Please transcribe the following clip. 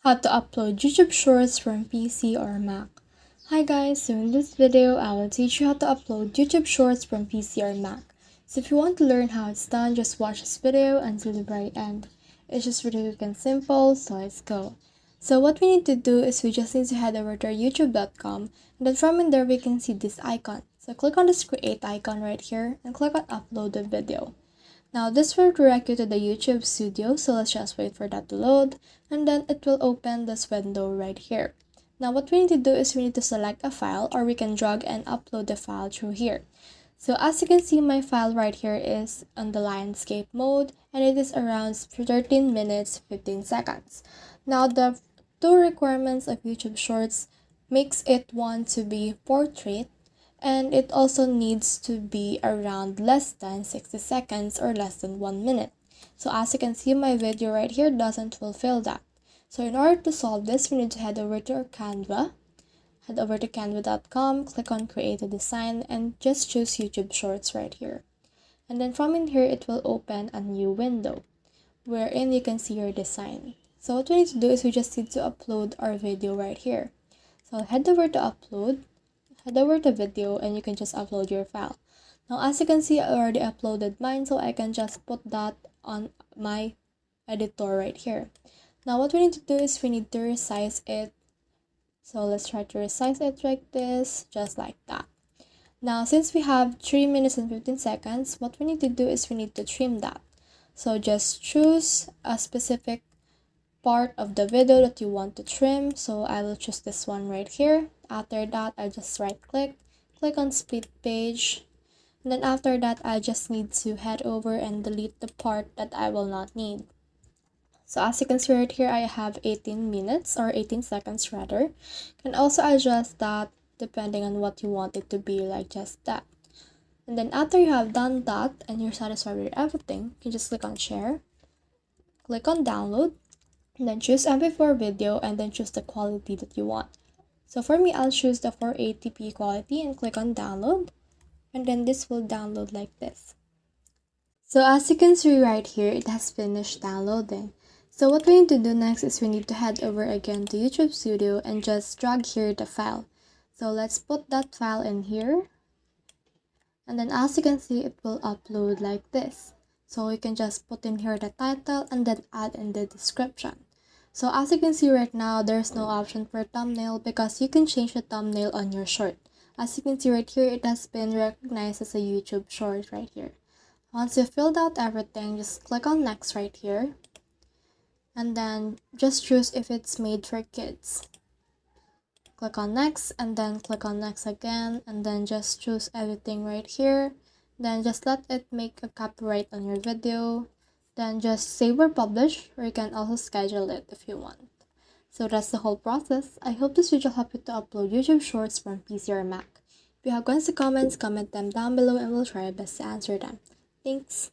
How to upload YouTube Shorts from PC or Mac. Hi guys, so in this video I will teach you how to upload YouTube Shorts from PC or Mac. So if you want to learn how it's done, just watch this video until the very end. It's just really quick and simple, so let's go. So what we need to do is we just need to head over to our youtube.com, and then from in there we can see this icon. So click on this create icon right here and click on upload the video. Now this will direct you to the YouTube studio, so let's just wait for that to load, and then it will open this window right here. Now what we need to do is we need to select a file, or we can drag and upload the file through here. So as you can see, my file right here is on the landscape mode, and it is around 13 minutes 15 seconds. Now the two requirements of YouTube Shorts makes it want to be portrait, and it also needs to be around less than 60 seconds or less than 1 minute. So as you can see, my video right here doesn't fulfill that. So in order to solve this, we need to head over to our Canva. Head over to canva.com, click on create a design, and just choose YouTube Shorts right here. And then from in here, it will open a new window wherein you can see your design. So what we need to do is we just need to upload our video right here. So head over to upload. Head over to video, and you can just upload your file. Now as you can see, I already uploaded mine, so I can just put that on my editor right here. Now what we need to do is we need to resize it. So let's try to resize it like this, just like that. Now since we have 3 minutes and 15 seconds, what we need to do is we need to trim that. So just choose a specific part of the video that you want to trim. So I will choose this one right here. After that, I just right click on split page, and then after that I just need to head over and delete the part that I will not need. So as you can see right here, I have 18 minutes or 18 seconds rather. You can also adjust that depending on what you want it to be, like just that. And then after you have done that and you're satisfied with everything, you can just click on share, click on download, and then choose MP4 video, and then choose the quality that you want. So for me, I'll choose the 480p quality and click on download, and then this will download like this. So as you can see right here, it has finished downloading. So what we need to do next is we need to head over again to YouTube Studio and just drag here the file. So let's put that file in here, and then as you can see, it will upload like this. So you can just put in here the title and then add in the description. So as you can see right now, there's no option for thumbnail because you can change the thumbnail on your short. As you can see right here, it has been recognized as a YouTube short right here. Once you've filled out everything, just click on next right here. And then just choose if it's made for kids. Click on next, and then click on next again, and then just choose everything right here. Then just let it make a copyright on your video. Then just save or publish, or you can also schedule it if you want. So that's the whole process. I hope this video helped you to upload YouTube Shorts from PC or Mac. If you have questions or comments, comment them down below and we'll try our best to answer them. Thanks!